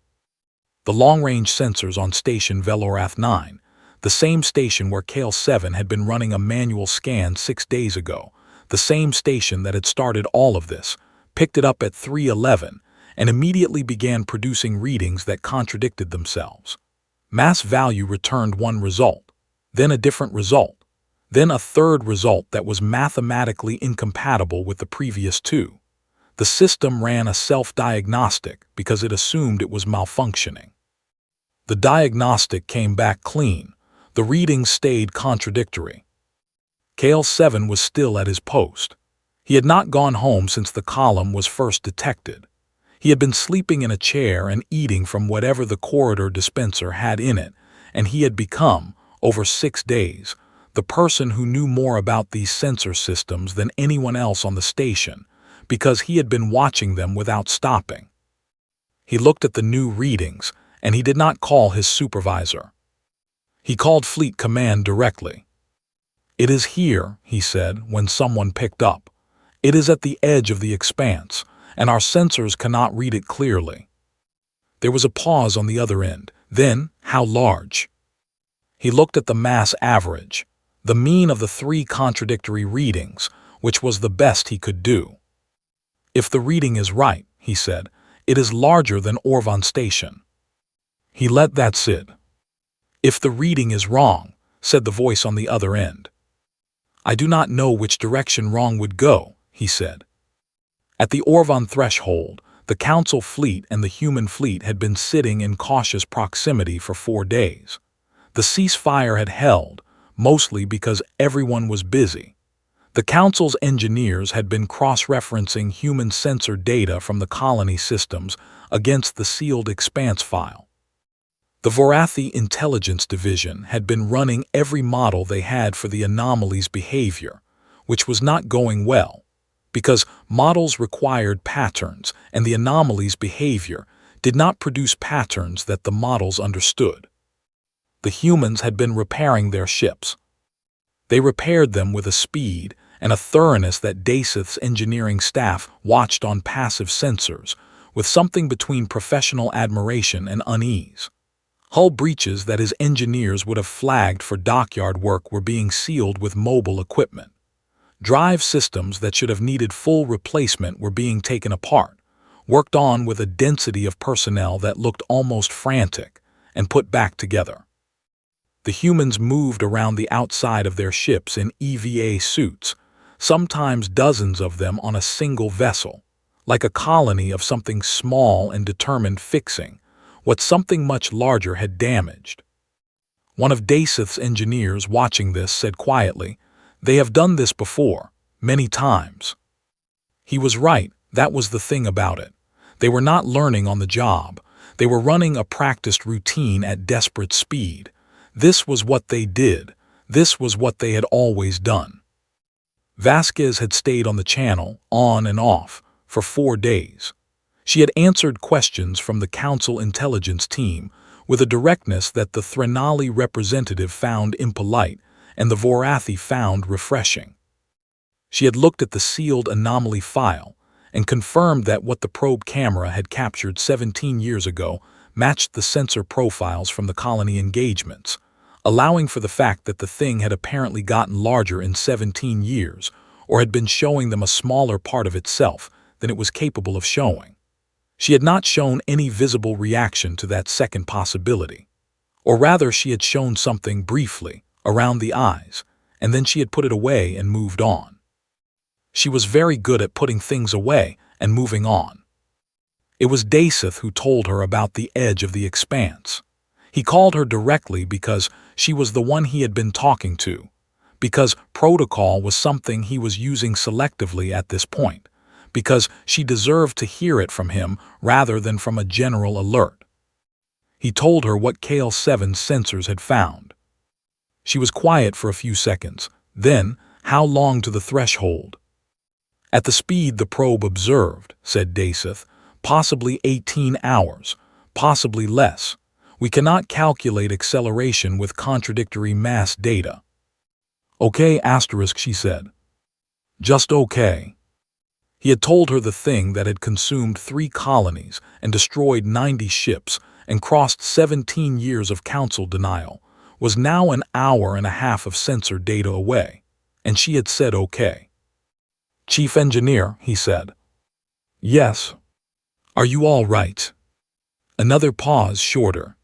The long-range sensors on Station Velorath 9, the same station where Kale 7 had been running a manual scan 6 days ago, the same station that had started all of this, picked it up at 3:11 and immediately began producing readings that contradicted themselves. Mass value returned one result, then a different result, then a third result that was mathematically incompatible with the previous two. The system ran a self-diagnostic because it assumed it was malfunctioning. The diagnostic came back clean. The readings stayed contradictory. Kale 7 was still at his post. He had not gone home since the column was first detected. He had been sleeping in a chair and eating from whatever the corridor dispenser had in it, and he had become, over 6 days, the person who knew more about these sensor systems than anyone else on the station, because he had been watching them without stopping. He looked at the new readings, and he did not call his supervisor. He called Fleet Command directly. "It is here," he said when someone picked up. "It is at the edge of the expanse, and our sensors cannot read it clearly." There was a pause on the other end. Then, "How large?" He looked at the mass average, the mean of the 3 contradictory readings, which was the best he could do. "If the reading is right," he said, "it is larger than Orvan Station." He let that sit. "If the reading is wrong," said the voice on the other end. "I do not know which direction wrong would go," he said. At the Orvan threshold, the Council fleet and the human fleet had been sitting in cautious proximity for 4 days. The ceasefire had held, mostly because everyone was busy. The Council's engineers had been cross-referencing human sensor data from the colony systems against the sealed expanse file. The Vorathi Intelligence Division had been running every model they had for the anomaly's behavior, which was not going well, because models required patterns and the anomaly's behavior did not produce patterns that the models understood. The humans had been repairing their ships. They repaired them with a speed and a thoroughness that Daseth's engineering staff watched on passive sensors, with something between professional admiration and unease. Hull breaches that his engineers would have flagged for dockyard work were being sealed with mobile equipment. Drive systems that should have needed full replacement were being taken apart, worked on with a density of personnel that looked almost frantic, and put back together. The humans moved around the outside of their ships in EVA suits, sometimes dozens of them on a single vessel, like a colony of something small and determined fixing what something much larger had damaged. One of Daseth's engineers watching this said quietly, "They have done this before, many times." He was right. That was the thing about it. They were not learning on the job. They were running a practiced routine at desperate speed. This was what they did. This was what they had always done. Vasquez had stayed on the channel, on and off, for 4 days. She had answered questions from the Council intelligence team with a directness that the Threnali representative found impolite and the Vorathi found refreshing. She had looked at the sealed anomaly file and confirmed that what the probe camera had captured 17 years ago matched the sensor profiles from the colony engagements, allowing for the fact that the thing had apparently gotten larger in 17 years or had been showing them a smaller part of itself than it was capable of showing. She had not shown any visible reaction to that second possibility. Or rather, she had shown something briefly, around the eyes, and then she had put it away and moved on. She was very good at putting things away and moving on. It was Daseth who told her about the edge of the expanse. He called her directly because she was the one he had been talking to, because protocol was something he was using selectively at this point, because she deserved to hear it from him rather than from a general alert. He told her what KL7's sensors had found. She was quiet for a few seconds. Then, how long to the threshold? At the speed the probe observed, said Daseth, possibly 18 hours, possibly less. We cannot calculate acceleration with contradictory mass data. Okay, she said. Just okay. He had told her the thing that had consumed 3 colonies and destroyed 90 ships and crossed 17 years of council denial was now an hour and a half of sensor data away, and she had said okay. Chief Engineer, he said. Yes. Are you all right? Another pause shorter.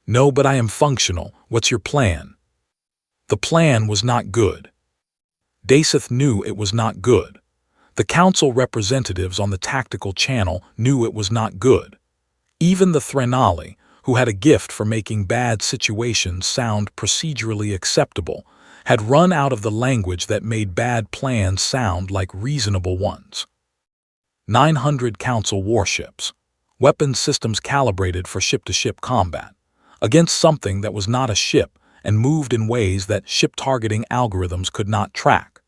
No, but I am functional. What's your plan? The plan was not good. Daseth knew it was not good. The council representatives on the tactical channel knew it was not good. Even the Threnali, who had a gift for making bad situations sound procedurally acceptable, had run out of the language that made bad plans sound like reasonable ones. 900 council warships, weapons systems calibrated for ship-to-ship combat, against something that was not a ship and moved in ways that ship-targeting algorithms could not track.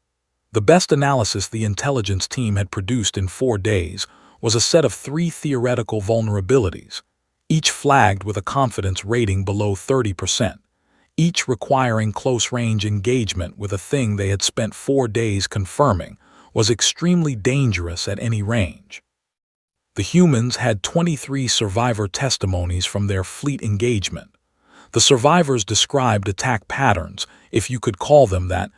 The best analysis the intelligence team had produced in 4 days was a set of 3 theoretical vulnerabilities, each flagged with a confidence rating below 30%, each requiring close-range engagement with a thing they had spent 4 days confirming was extremely dangerous at any range. The humans had 23 survivor testimonies from their fleet engagement. The survivors described attack patterns, if you could call them that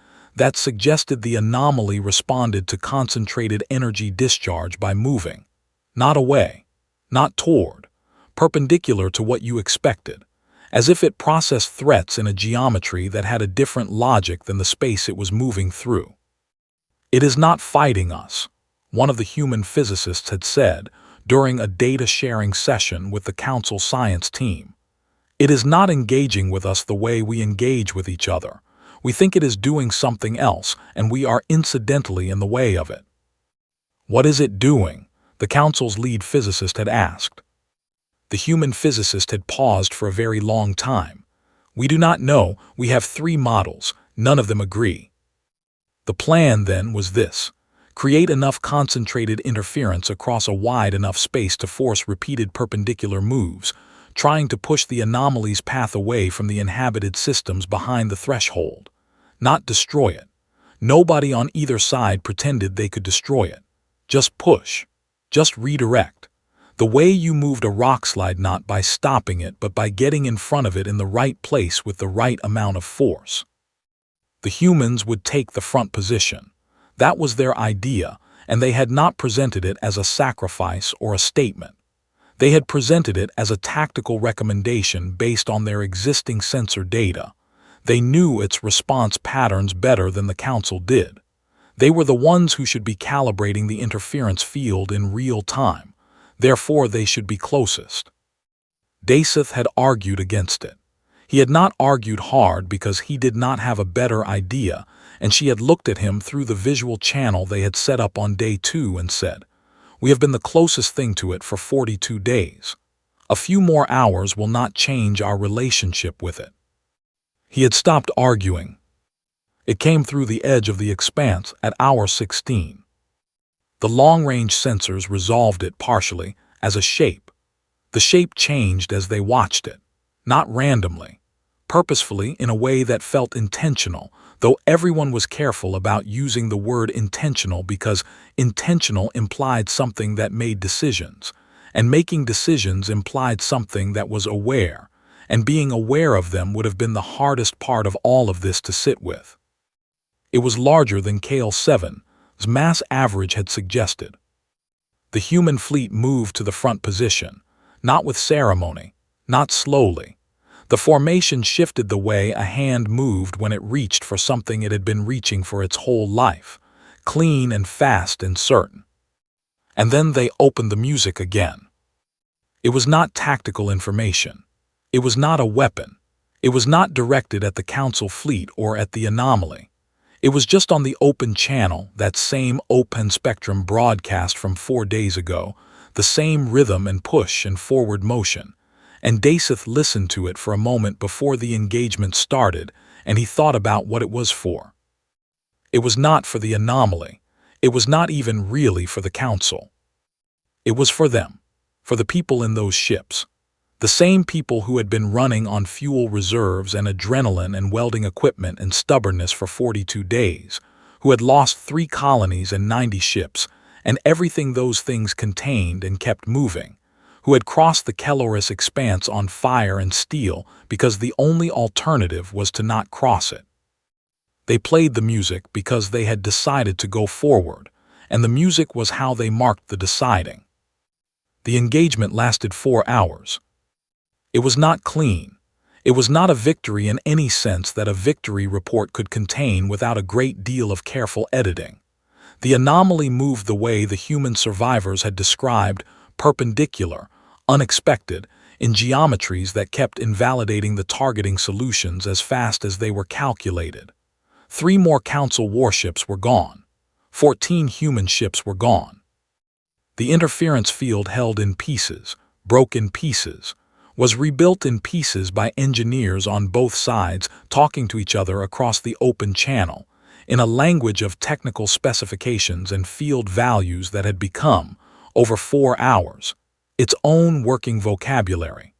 suggested the anomaly responded to concentrated energy discharge by moving, not away, not toward, perpendicular to what you expected, as if it processed threats in a geometry that had a different logic than the space it was moving through. It is not fighting us, one of the human physicists had said during a data-sharing session with the Council science team. It is not engaging with us the way we engage with each other. We think it is doing something else, and we are incidentally in the way of it. What is it doing? The Council's lead physicist had asked. The human physicist had paused for a very long time. We do not know. We have 3 models. None of them agree. The plan, then, was this. Create enough concentrated interference across a wide enough space to force repeated perpendicular moves, trying to push the anomaly's path away from the inhabited systems behind the threshold. Not destroy it. Nobody on either side pretended they could destroy it. Just push. Just redirect. The way you moved a rockslide, not by stopping it, but by getting in front of it in the right place with the right amount of force. The humans would take the front position. That was their idea, and they had not presented it as a sacrifice or a statement. They had presented it as a tactical recommendation based on their existing sensor data. They knew its response patterns better than the Council did. They were the ones who should be calibrating the interference field in real time. Therefore, they should be closest. Daseth had argued against it. He had not argued hard because he did not have a better idea, and she had looked at him through the visual channel they had set up on day 2 and said, "We have been the closest thing to it for 42 days. A few more hours will not change our relationship with it." He had stopped arguing. It came through the edge of the expanse at hour 16. The long-range sensors resolved it partially as a shape. The shape changed as they watched it, not randomly, purposefully in a way that felt intentional, though everyone was careful about using the word intentional because intentional implied something that made decisions, and making decisions implied something that was aware, and being aware of them would have been the hardest part of all of this to sit with. It was larger than KL7's mass average had suggested. The human fleet moved to the front position, not with ceremony, not slowly. The formation shifted the way a hand moved when it reached for something it had been reaching for its whole life, clean and fast and certain. And then they opened the music again. It was not tactical information. It was not a weapon. It was not directed at the Council fleet or at the anomaly. It was just on the open channel, that same open spectrum broadcast from 4 days ago, the same rhythm and push and forward motion. And Daseth listened to it for a moment before the engagement started, and he thought about what it was for. It was not for the anomaly. It was not even really for the Council. It was for them, for the people in those ships. The same people who had been running on fuel reserves and adrenaline and welding equipment and stubbornness for 42 days, who had lost 3 colonies and 90 ships, and everything those things contained and kept moving, who had crossed the Kelloris expanse on fire and steel because the only alternative was to not cross it. They played the music because they had decided to go forward, and the music was how they marked the deciding. The engagement lasted 4 hours. It was not clean. It was not a victory in any sense that a victory report could contain without a great deal of careful editing. The anomaly moved the way the human survivors had described, perpendicular, unexpected, in geometries that kept invalidating the targeting solutions as fast as they were calculated. 3 more Council warships were gone. 14 human ships were gone. The interference field held in pieces, broke in pieces, was rebuilt in pieces by engineers on both sides talking to each other across the open channel, in a language of technical specifications and field values that had become, over 4 hours, its own working vocabulary.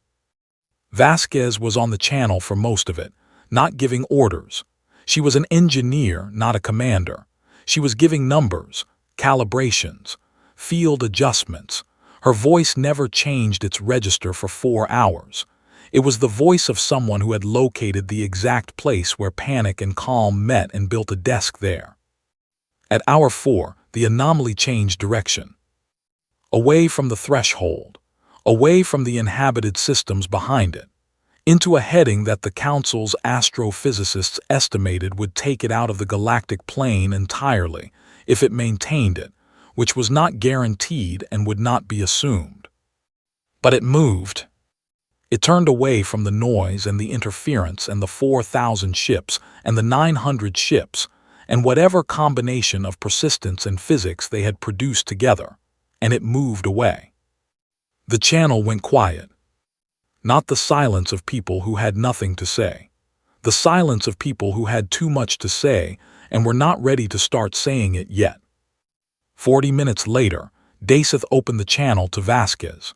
Vasquez was on the channel for most of it, not giving orders. She was an engineer, not a commander. She was giving numbers, calibrations, field adjustments. Her voice never changed its register for 4 hours. It was the voice of someone who had located the exact place where panic and calm met and built a desk there. At hour 4, the anomaly changed direction. Away from the threshold, away from the inhabited systems behind it, into a heading that the Council's astrophysicists estimated would take it out of the galactic plane entirely if it maintained it, which was not guaranteed and would not be assumed. But it moved. It turned away from the noise and the interference and the 4,000 ships and the 900 ships and whatever combination of persistence and physics they had produced together, and it moved away. The channel went quiet. Not the silence of people who had nothing to say. The silence of people who had too much to say and were not ready to start saying it yet. 40 minutes later, Daseth opened the channel to Vasquez.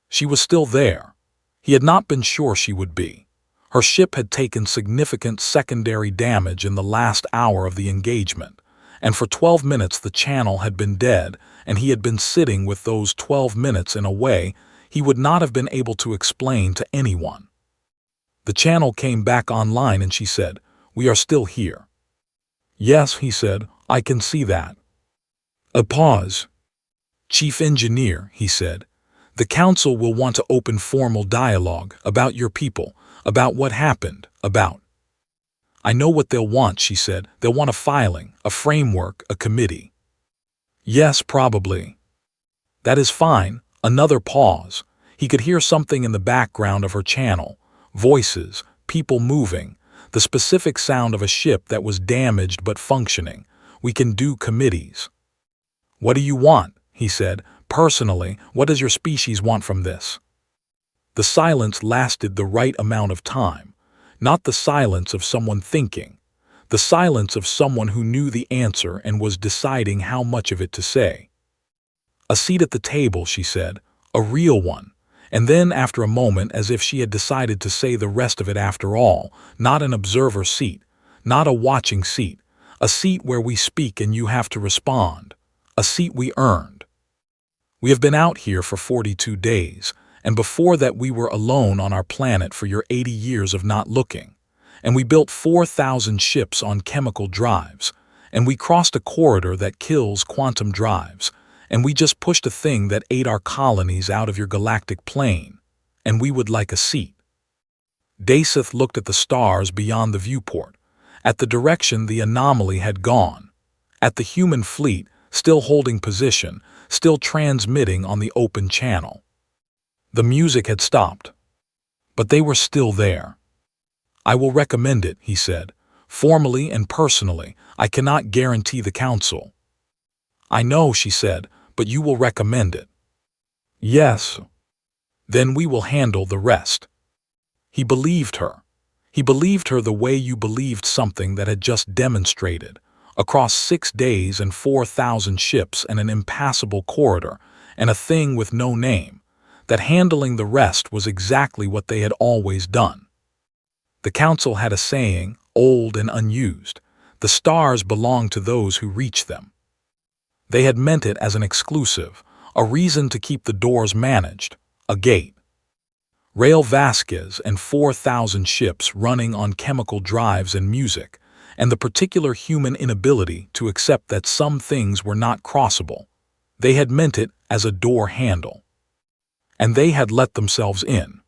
She was still there. He had not been sure she would be. Her ship had taken significant secondary damage in the last hour of the engagement, and for 12 minutes the channel had been dead, and he had been sitting with those 12 minutes in a way he would not have been able to explain to anyone. The channel came back online and she said, "We are still here." "Yes," he said, "I can see that." A pause. "Chief Engineer," he said, "the Council will want to open formal dialogue about your people, about what happened, about—" "I know what they'll want," she said. "They'll want a filing, a framework, a committee." "Yes, probably." "That is fine." Another pause. He could hear something in the background of her channel, voices, people moving, the specific sound of a ship that was damaged but functioning. "We can do committees." "What do you want?" he said. "Personally, what does your species want from this?" The silence lasted the right amount of time, not the silence of someone thinking, the silence of someone who knew the answer and was deciding how much of it to say. "A seat at the table," she said, "a real one." And then, after a moment, as if she had decided to say the rest of it after all, "Not an observer seat, not a watching seat, a seat where we speak and you have to respond, a seat we earned. We have been out here for 42 days, and before that we were alone on our planet for your 80 years of not looking, and we built 4,000 ships on chemical drives, and we crossed a corridor that kills quantum drives, and we just pushed a thing that ate our colonies out of your galactic plane, and we would like a seat." Daseth looked at the stars beyond the viewport, at the direction the anomaly had gone, at the human fleet still holding position, still transmitting on the open channel. The music had stopped, but they were still there. "I will recommend it," he said, Formally and personally, I cannot guarantee the council. I know, she said, but you will recommend it. Yes. Then we will handle the rest. He believed her. He believed her the way you believed something that had just demonstrated, across 6 days and 4,000 ships and an impassable corridor, and a thing with no name, that handling the rest was exactly what they had always done. The council had a saying, old and unused: the stars belong to those who reach them. They had meant it as an exclusive, a reason to keep the doors managed, a gate. Rail Vasquez and 4,000 ships running on chemical drives and music, and the particular human inability to accept that some things were not crossable. They had meant it as a door handle. And they had let themselves in.